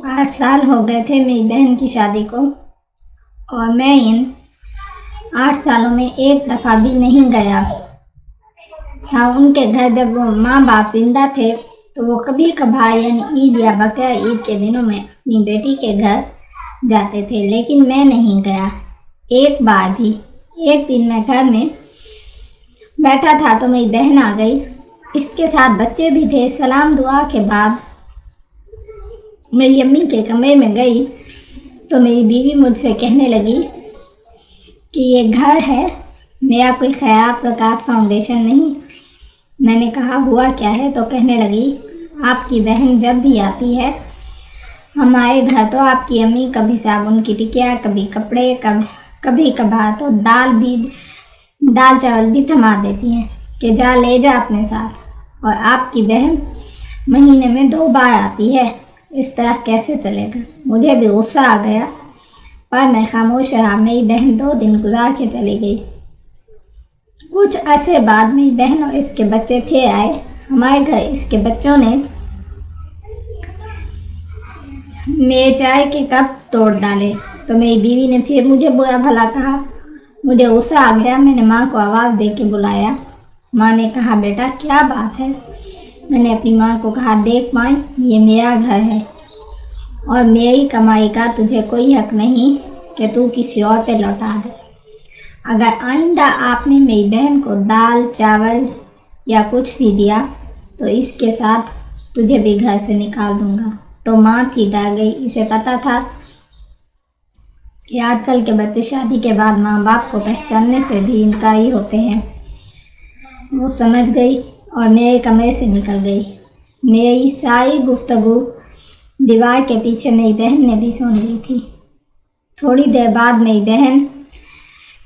8 साल हो गए थे मेरी बहन की शादी को, और मैं इन 8 सालों में एक दफ़ा भी नहीं गया। हाँ, उनके घर जब वो माँ बाप जिंदा थे तो वो कभी कभार यानी ईद या बकरा ईद के दिनों में अपनी बेटी के घर जाते थे, लेकिन मैं नहीं गया एक बार भी। एक दिन मैं घर में बैठा था तो मेरी बहन आ गई, इसके साथ बच्चे भी थे। सलाम दुआ के बाद मेरी अम्मी के कमरे में गई तो मेरी बीवी मुझसे कहने लगी कि ये घर है, मेरा कोई खैरात ज़कात फाउंडेशन नहीं। मैंने कहा हुआ क्या है, तो कहने लगी आपकी बहन जब भी आती है हमारे घर तो आपकी अम्मी कभी साबुन की टिकिया, कभी कपड़े, कभी कभार तो दाल चावल भी थमा देती हैं कि जा ले जा अपने साथ, और आपकी बहन महीने में 2 बार आती है, इस तरह कैसे चलेगा। मुझे भी गुस्सा आ गया, पर मैं खामोश रहा। मेरी बहन 2 दिन गुजार के चली गई। कुछ अरसे बाद मेरी बहन और इसके बच्चे फिर आए हमारे घर। इसके बच्चों ने मेरे चाय के कप तोड़ डाले तो मेरी बीवी ने फिर मुझे बुरा भला कहा। मुझे गुस्सा आ गया, मैंने माँ को आवाज़ दे के बुलाया। माँ ने कहा बेटा क्या बात है। मैंने अपनी माँ को कहा देख माँ, ये मेरा घर है और मेरी कमाई का तुझे कोई हक नहीं कि तू किसी और पे लौटा दे। अगर आइंदा आपने मेरी बहन को दाल चावल या कुछ भी दिया तो इसके साथ तुझे भी घर से निकाल दूंगा। तो माँ थी डर गई। इसे पता था कि आजकल के बच्चे शादी के बाद माँ बाप को पहचानने से भी इनकारी होते हैं। वो समझ गई और मेरे कमरे से निकल गई। मेरी सारी गुफ्तगू दीवार के पीछे मेरी बहन ने भी सुन ली थी। थोड़ी देर बाद मेरी बहन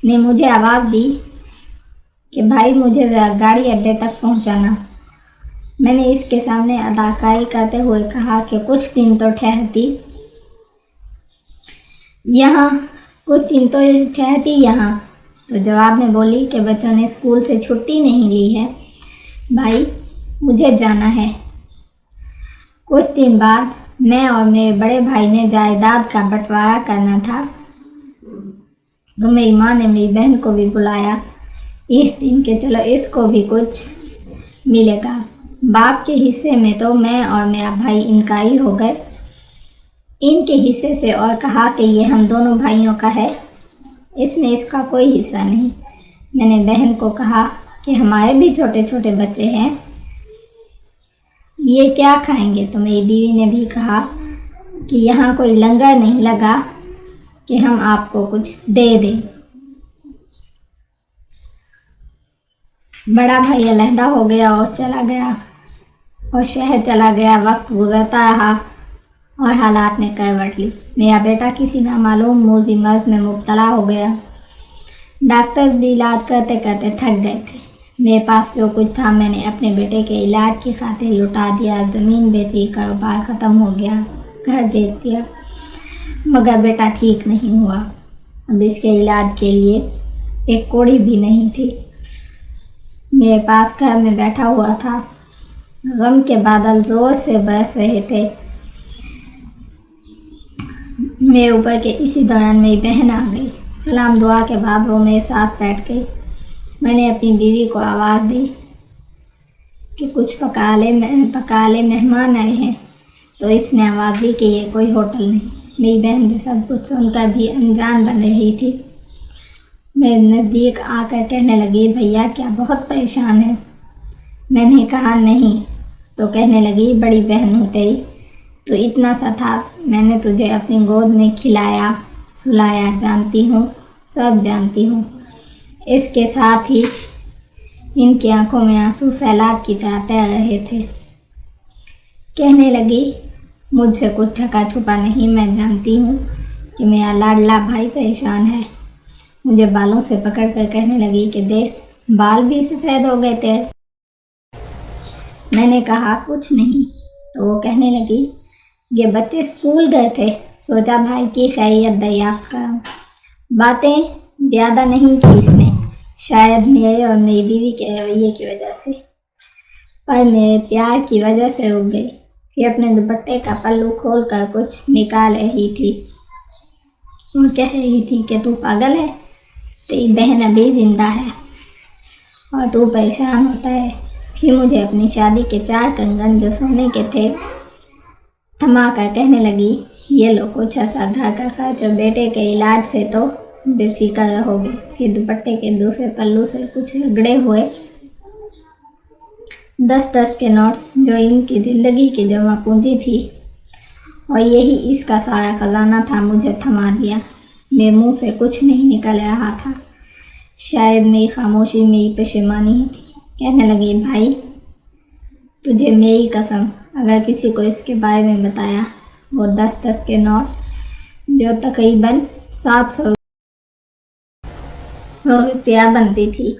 ने मुझे आवाज़ दी कि भाई मुझे ज़रा गाड़ी अड्डे तक पहुंचाना। मैंने इसके सामने अदाकारी करते हुए कहा कि कुछ दिन तो ठहरती यहाँ। तो जवाब में बोली कि बच्चों ने स्कूल से छुट्टी नहीं ली है भाई, मुझे जाना है। कुछ दिन बाद मैं और मेरे बड़े भाई ने जायदाद का बंटवारा करना था तो मेरी माँ ने मेरी बहन को भी बुलाया इस दिन के चलो इसको भी कुछ मिलेगा। बाप के हिस्से में तो मैं और मेरा भाई इनकारी हो गए इनके हिस्से से, और कहा कि ये हम दोनों भाइयों का है, इसमें इसका कोई हिस्सा नहीं। मैंने बहन को कहा कि हमारे भी छोटे छोटे बच्चे हैं, ये क्या खाएंगे। तो मेरी बीवी ने भी कहा कि यहाँ कोई लंगर नहीं लगा कि हम आपको कुछ दे दें। बड़ा भाई अलहदा हो गया और चला गया और शहर चला गया। वक्त गुजरता रहा और हालात ने करवट ली। मेरा बेटा किसी नामालूम मोजी मर्ज में मुब्तला हो गया। डॉक्टर्स भी इलाज करते करते थक गए थे। मेरे पास जो कुछ था मैंने अपने बेटे के इलाज की खातिर लुटा दिया। ज़मीन बेची, कारोबार ख़त्म हो गया, घर बेच दिया, मगर बेटा ठीक नहीं हुआ। अब इसके इलाज के लिए एक कौड़ी भी नहीं थी। मेरे पास घर में बैठा हुआ था। गम के बादल ज़ोर से बरस रहे थे मेरे ऊपर के। इसी दौरान मेरी बहन आ गई। सलाम दुआ के बाद वो मेरे साथ बैठ गई। मैंने अपनी बीवी को आवाज़ दी कि कुछ पका ले, मेहमान आए हैं। तो इसने आवाज़ दी कि ये कोई होटल नहीं। मेरी बहन जो सब कुछ सुनकर भी अनजान बन रही थी, मेरे नज़दीक आकर कहने लगी भैया क्या बहुत परेशान है। मैंने कहा नहीं। तो कहने लगी बड़ी बहन हो तेरी तो इतना सा था, मैंने तुझे अपनी गोद में खिलाया सुलाया, जानती हूँ, सब जानती हूँ। इसके साथ ही इनकी आंखों में आंसू सैलाब की तरह तैर रहे थे। कहने लगी मुझसे कुछ ढका छुपा नहीं, मैं जानती हूँ कि मेरा लाडला भाई परेशान है। मुझे बालों से पकड़ कर कहने लगी कि देख बाल भी सफ़ेद हो गए थे। मैंने कहा कुछ नहीं। तो वो कहने लगी ये बच्चे स्कूल गए थे, सोचा भाई की खैरियत दरियाफ्त कराऊं। बातें ज़्यादा नहीं की इसने, शायद मेरे और मेरी बीवी के रवैये की वजह से, पर मेरे प्यार की वजह से रुक गई। फिर अपने दुपट्टे का पल्लू खोल कर कुछ निकाल रही थी। वो कह रही थी कि तू पागल है, तेरी बहन अभी जिंदा है और तू परेशान होता है। फिर मुझे अपनी शादी के 4 कंगन जो सोने के थे थमा कर कहने लगी, ये लो कुछ ऐसा घर का खर्च और बेटे के इलाज से तो बेफिक्र रहोगे। फिर दुपट्टे के दूसरे पल्लू से कुछ रगड़े हुए 10-10 के नोट जो इनकी जिंदगी की जमा पूंजी थी और यही इसका सारा खजाना था, मुझे थमा दिया। मेरे मुंह से कुछ नहीं निकल रहा था। शायद मेरी खामोशी मेरी पशेमानी थी। कहने लगी, भाई तुझे मेरी कसम, अगर किसी को इसके बारे में बताया, वो 10-10 के नोट जो तकरीबन 700 रुपया बनती थी,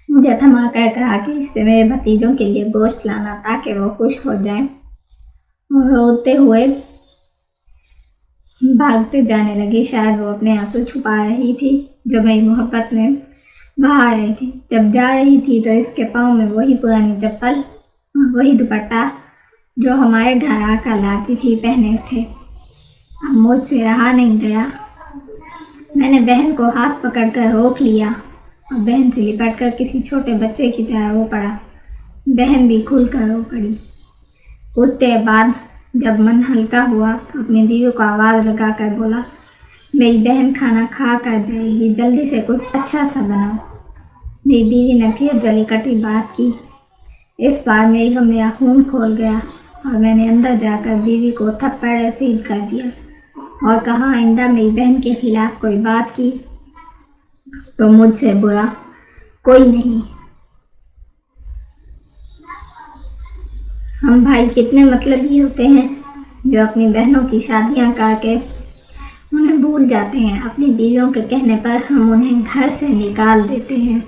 मुझे थमा कर कहा कि इससे मेरे भतीजों के लिए गोश्त लाना ताकि वो खुश हो जाएं। और रोते हुए भागते जाने लगी। शायद वो अपने आंसू छुपा रही थी जो मेरी मोहब्बत में बहा रही थी। जब जा रही थी तो इसके पाँव में वही पुरानी चप्पल और वही दुपट्टा जो हमारे घर आकर लाती थी पहने थे। अब मुझसे रहा नहीं गया। मैंने बहन को हाथ पकड़कर रोक लिया और बहन से लिपट कर किसी छोटे बच्चे की तरह रो पड़ा। बहन भी खुल कर रो पड़ी। कुछ देर बाद जब मन हल्का हुआ तो अपनी बीवी को आवाज़ लगा कर बोला, मेरी बहन खाना खा कर जाएगी, जल्दी से कुछ अच्छा सा बनाओ। मेरी बीवी ने फिर जली कटी बात की। इस बार मेरा खून खोल गया और मैंने अंदर जाकर बीवी को थप्पड़ रसीद कर दिया और कहा, आइंदा मेरी बहन के खिलाफ कोई बात की तो मुझसे बुरा कोई नहीं। हम भाई कितने मतलबी होते हैं जो अपनी बहनों की शादियां करके उन्हें भूल जाते हैं। अपनी बीवियों के कहने पर हम उन्हें घर से निकाल देते हैं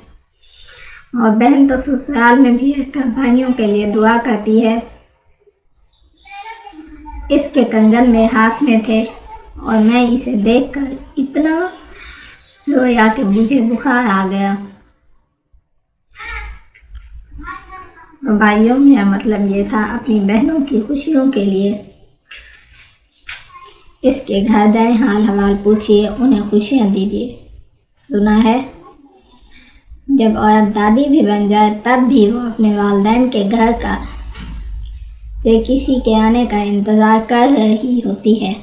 और बहन तो ससुराल में भी रहकर भाइयों के लिए दुआ करती है। इसके कंगन मेरे हाथ में थे और मैं इसे देखकर इतना रोया कि मुझे बुखार आ गया। तो भाइयों, मेरा मतलब ये था, अपनी बहनों की खुशियों के लिए इसके घर जाए, हाल हवाल पूछिए, उन्हें खुशियाँ दीजिए। सुना है जब औरत दादी भी बन जाए तब भी वो अपने वालिदैन के घर का से किसी के आने का इंतज़ार कर रही होती है।